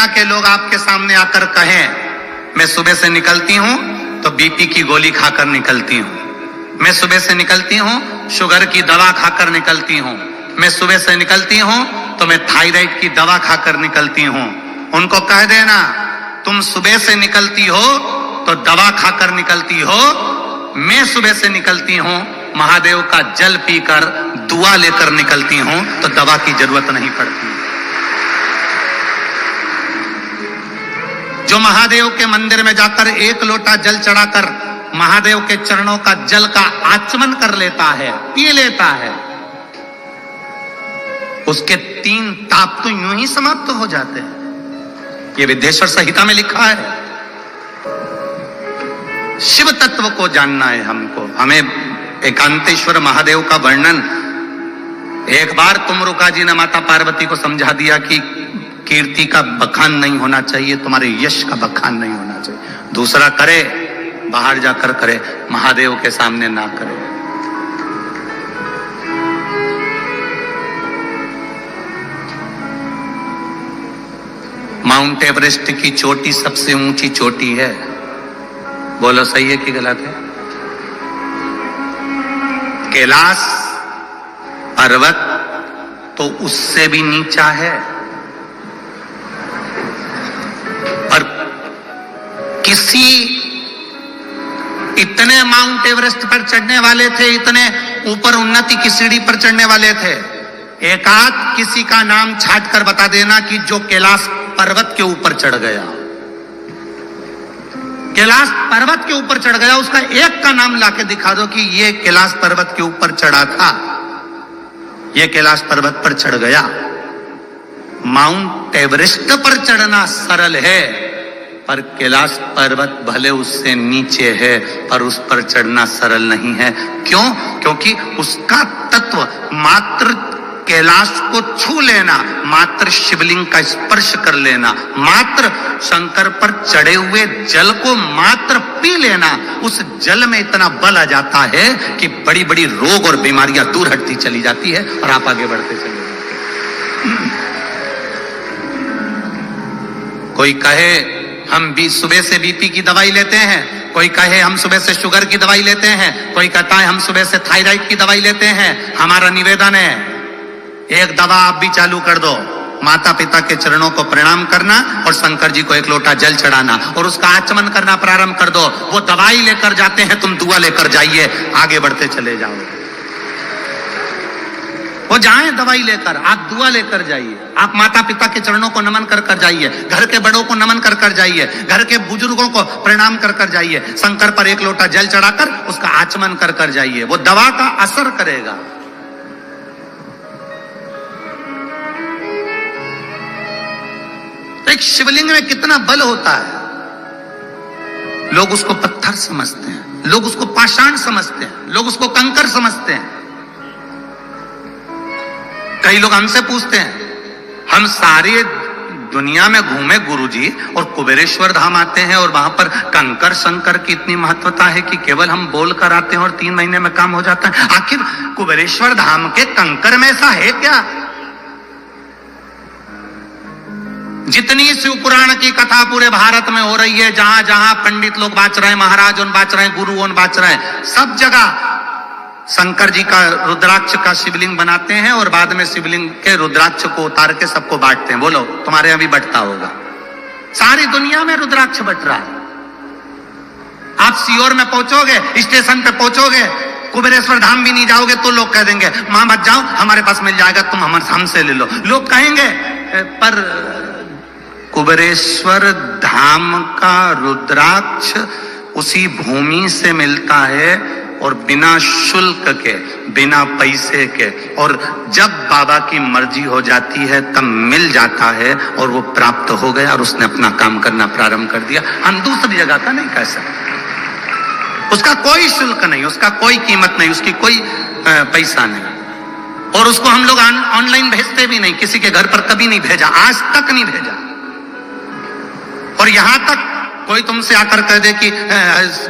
दुनिया के लोग आपके सामने आकर कहें मैं सुबह से निकलती हूं तो बीपी की गोली खाकर निकलती हूं, मैं सुबह से निकलती हूं शुगर की दवा खाकर निकलती हूं, मैं सुबह से निकलती हूं तो मैं थायराइड की दवा खाकर निकलती हूं, उनको कह देना तुम सुबह से निकलती हो तो दवा खाकर निकलती हो, मैं सुबह से निकलती हूं महादेव का जल पीकर दुआ लेकर निकलती हूं तो दवा की जरूरत नहीं पड़ती। जो महादेव के मंदिर में जाकर एक लोटा जल चढ़ाकर महादेव के चरणों का जल का आचमन कर लेता है, पी लेता है, उसके 3 ताप तो यूं ही समाप्त हो जाते हैं। ये विद्येश्वर संहिता में लिखा है। शिव तत्व को जानना है हमको, हमें एकांतेश्वर महादेव का वर्णन। एक बार तुमरुका जी ने माता पार्वती को समझा दिया कि कीर्ति का बखान नहीं होना चाहिए, तुम्हारे यश का बखान नहीं होना चाहिए। दूसरा करे बाहर जाकर करे, महादेव के सामने ना करे। माउंट एवरेस्ट की चोटी सबसे ऊंची चोटी है, बोलो सही है कि गलत है? कैलाश पर्वत तो उससे भी नीचा है, पर किसी इतने माउंट एवरेस्ट पर चढ़ने वाले थे, इतने ऊपर उन्नति की सीढ़ी पर चढ़ने वाले थे, एकाध किसी का नाम छाट कर बता देना कि जो कैलाश पर्वत के ऊपर चढ़ गया, कैलाश पर्वत के ऊपर चढ़ गया, उसका एक का नाम लाके दिखा दो कि ये कैलाश पर्वत के ऊपर चढ़ा था, ये कैलाश पर्वत पर चढ़ गया। माउंट एवरेस्ट पर चढ़ना सरल है, पर कैलाश पर्वत भले उससे नीचे है, पर उस पर चढ़ना सरल नहीं है। क्यों? क्योंकि उसका तत्व मात्र कैलाश को छू लेना, मात्र शिवलिंग का स्पर्श कर लेना, मात्र शंकर पर चढ़े हुए जल को मात्र पी लेना, उस जल में इतना बल आ जाता है कि बड़ी बड़ी रोग और बीमारियां दूर हटती चली जाती है और आप आगे बढ़ते चले जाते हैं। कोई कहे हम भी सुबह से बीपी की दवाई लेते हैं, कोई कहे हम सुबह से शुगर की दवाई लेते हैं, कोई कहता है हम सुबह से थायराइड की दवाई लेते हैं। हमारा निवेदन है एक दवा आप भी चालू कर दो, माता पिता के चरणों को प्रणाम करना और शंकर जी को एक लोटा जल चढ़ाना और उसका आचमन करना प्रारंभ कर दो। वो दवाई लेकर जाते हैं, तुम दुआ लेकर जाइए, आगे बढ़ते चले जाओ। वो जाएं दवाई लेकर, आप दुआ लेकर जाइए, आप माता पिता के चरणों को नमन कर कर जाइए, घर के बड़ों को नमन कर कर जाइए, घर के बुजुर्गों को प्रणाम कर कर जाइए, शंकर पर एक लोटा जल चढ़ाकर उसका आचमन कर कर जाइए, वो दवा का असर करेगा। एक शिवलिंग में कितना बल होता है, लोग उसको पत्थर समझते हैं, लोग उसको पाषाण समझते हैं, लोग उसको कंकर समझते हैं। कई लोग हमसे पूछते हैं, हम सारी दुनिया में घूमे गुरुजी और कुबेरेश्वर धाम आते हैं और वहां पर कंकर शंकर की इतनी महत्वता है कि केवल हम बोल कर आते हैं और 3 महीने में काम हो जाता है। आखिर कुबेरेश्वर धाम के कंकर में ऐसा है क्या? जितनी शिव पुराण की कथा पूरे भारत में हो रही है, जहां जहां पंडित लोग बाच रहे हैं, महाराज उन बाच रहे हैं, गुरु उन बाच रहे हैं, सब जगह शंकर जी का रुद्राक्ष का शिवलिंग बनाते हैं और बाद में शिवलिंग के रुद्राक्ष को उतार के सबको बांटते हैं। बोलो तुम्हारे यहां भी बंटता होगा? सारी दुनिया में रुद्राक्ष बंट रहा है। आप सीहोर में पहुंचोगे, स्टेशन पे पहुंचोगे, कुबेरेश्वर धाम भी नहीं जाओगे तो लोग कह देंगे मां मत जाओ, हमारे पास मिल जाएगा, तुम हमसे ले लो। लोग कहेंगे पर कुबेरेश्वर धाम का रुद्राक्ष उसी भूमि से मिलता है और बिना शुल्क के, बिना पैसे के, और जब बाबा की मर्जी हो जाती है तब मिल जाता है और वो प्राप्त हो गया और उसने अपना काम करना प्रारंभ कर दिया। हम दूसरी जगह का नहीं कह सकते। उसका कोई शुल्क नहीं, उसका कोई कीमत नहीं, उसकी कोई पैसा नहीं, और उसको हम लोग ऑनलाइन भेजते भी नहीं, किसी के घर पर कभी नहीं भेजा, आज तक नहीं भेजा। और यहां तक कोई तुमसे आकर कह दे कि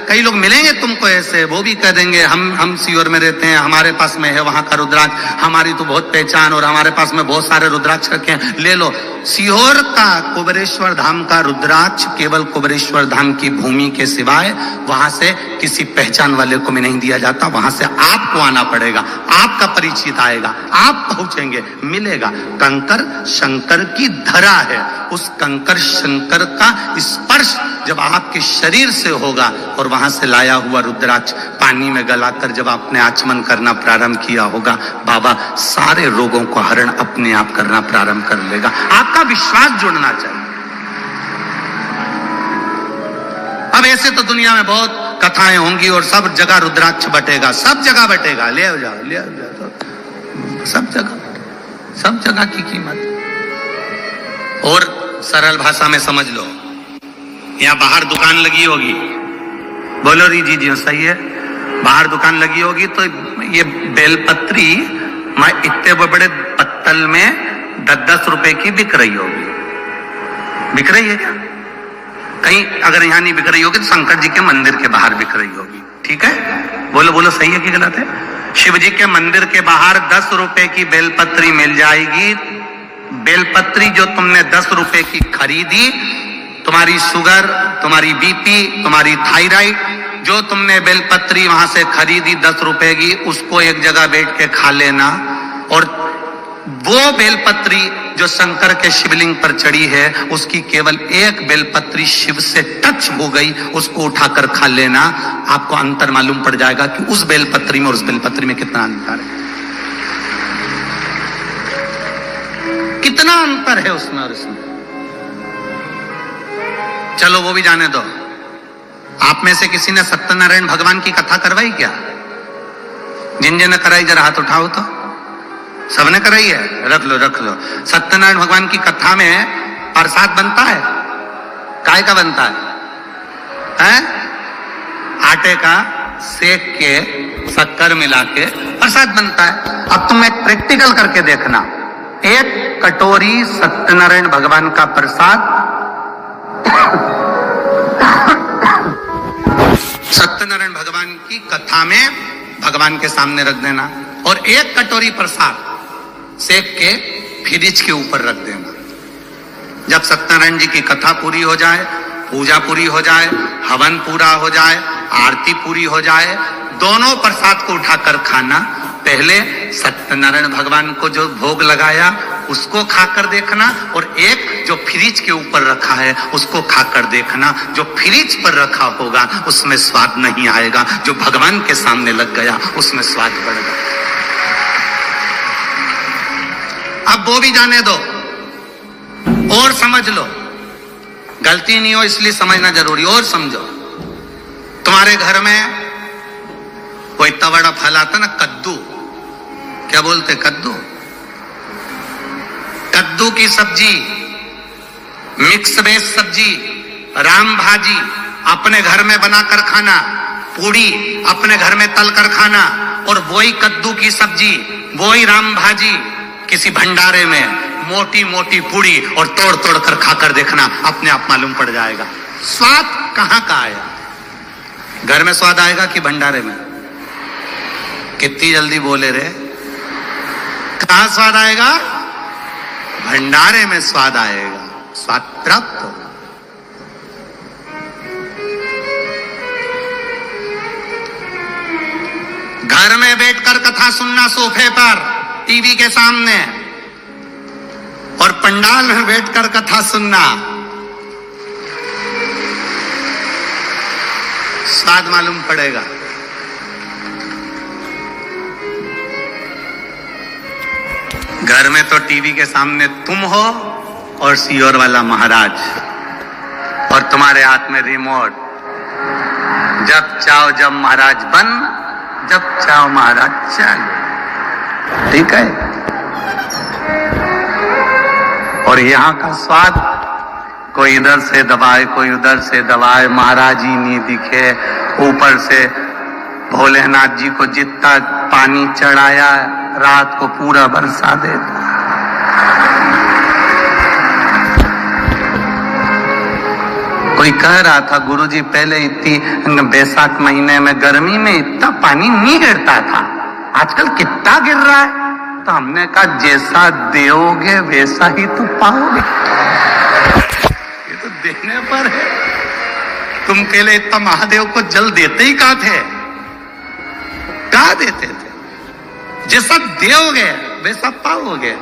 कई लोग मिलेंगे तुमको ऐसे, वो भी कह देंगे हम सीहोर में रहते हैं, हमारे पास में है वहां का रुद्राक्ष, हमारी तो बहुत पहचान और हमारे पास में बहुत सारे रुद्राक्ष रखे हैं, ले लो। सीहोर का कुबेरेश्वर धाम का रुद्राक्ष केवल कुबेरेश्वर धाम की भूमि के सिवाय वहां से किसी पहचान वाले को भी नहीं दिया जाता। वहां से आपको आना पड़ेगा, आपका परिचित आएगा, आप पहुंचेंगे, मिलेगा। कंकर शंकर की धरा है, उस कंकर शंकर का स्पर्श जब आपके शरीर से होगा और वहां से लाया हुआ रुद्राक्ष पानी में गलाकर जब आपने आचमन करना प्रारंभ किया होगा, बाबा सारे रोगों को हरण अपने आप करना प्रारंभ कर लेगा। आपका विश्वास जुड़ना चाहिए। अब ऐसे तो दुनिया में बहुत कथाएं होंगी और सब जगह रुद्राक्ष बटेगा, सब जगह बटेगा, ले जाओ ले जाओ, सब जगह की कीमत। और सरल भाषा में समझ लो, यहाँ बाहर दुकान लगी होगी, बोलो जी सही है, बाहर दुकान लगी होगी तो ये बेलपत्री मैं इतने बड़े पत्तल में 10-10 रुपए की बिक रही होगी। बिक रही है क्या? कहीं अगर यहाँ नहीं बिक रही होगी तो शंकर जी के मंदिर के बाहर बिक रही होगी। ठीक है, बोलो सही है कि गलत है? शिव जी के मंदिर के बाहर 10 रुपए की बेलपत्री मिल जाएगी। बेलपत्री जो तुमने 10 रुपए की खरीदी, तुम्हारी शुगर, तुम्हारी बीपी, तुम्हारी थायराइड, जो तुमने बेलपत्री वहां से खरीदी 10 रुपए की, उसको एक जगह बैठ के खा लेना। और वो बेलपत्री जो शंकर के शिवलिंग पर चढ़ी है, उसकी केवल एक बेलपत्री शिव से टच हो गई, उसको उठाकर खा लेना। आपको अंतर मालूम पड़ जाएगा कि उस बेलपत्री में और उस बेलपत्री में कितना अंतर है, कितना अंतर है उसमें और इसमें। चलो वो भी जाने दो। आप में से किसी ने सत्यनारायण भगवान की कथा करवाई क्या? जिन ने कराई जरा हाथ उठाओ तो। सबने कराई है? रख लो। सत्यनारायण भगवान की कथा में प्रसाद बनता है, काय का बनता है? आटे का सेक के शक्कर मिला के प्रसाद बनता है। अब तुम एक प्रैक्टिकल करके देखना, एक कटोरी सत्यनारायण भगवान का प्रसाद सत्यनारायण भगवान की कथा में भगवान के सामने रख देना और एक कटोरी प्रसाद सेक के फ्रिज के ऊपर रख देना। जब सत्यनारायण जी की कथा पूरी हो जाए, पूजा पूरी हो जाए, हवन पूरा हो जाए, आरती पूरी हो जाए, दोनों प्रसाद को उठाकर खाना। पहले सत्यनारायण भगवान को जो भोग लगाया उसको खाकर देखना और एक जो फ्रिज के ऊपर रखा है उसको खाकर देखना। जो फ्रिज पर रखा होगा उसमें स्वाद नहीं आएगा, जो भगवान के सामने लग गया उसमें स्वाद बढ़ेगा। अब वो भी जाने दो और समझ लो, गलती नहीं हो इसलिए समझना जरूरी। और समझो, तुम्हारे घर में कोई इतना बड़ा फल आता ना, कद्दू, क्या बोलते? कद्दू की सब्जी, मिक्स वेज सब्जी, राम भाजी अपने घर में बनाकर खाना, पूड़ी अपने घर में तल कर खाना, और वही कद्दू की सब्जी, वही राम भाजी किसी भंडारे में मोटी मोटी पूड़ी और तोड़ तोड़ कर खाकर देखना, अपने आप मालूम पड़ जाएगा स्वाद कहां का आया। घर में स्वाद आएगा कि भंडारे में? कितनी जल्दी बोले रे, कहां स्वाद आएगा? भंडारे में स्वाद आएगा, स्वाद प्राप्त होगा। घर में बैठकर कथा सुनना सोफे पर, टीवी के सामने, और पंडाल में बैठकर कथा सुनना, स्वाद मालूम पड़ेगा। घर में तो टीवी के सामने तुम हो और सीहोर वाला महाराज, और तुम्हारे हाथ में रिमोट। जब चाहो जब महाराज बन, जब चाहो महाराज चल। ठीक है? और यहाँ का स्वाद कोई इधर से दबाए, कोई उधर से दबाए, महाराज ही नहीं दिखे। ऊपर से भोलेनाथ जी को जितना पानी चढ़ाया रात को पूरा बरसा देता। कोई कह रहा था गुरुजी पहले इतनी बैसाख महीने में गर्मी में इतना पानी नहीं गिरता था, आजकल कितना गिर रहा है। तो हमने कहा जैसा दोगे वैसा ही तो पाओगे, ये तो देने पर है। तुम पहले इतना महादेव को जल देते ही कहाँ थे, क्या देते थे? जैसा दोगे वैसा पाओगे।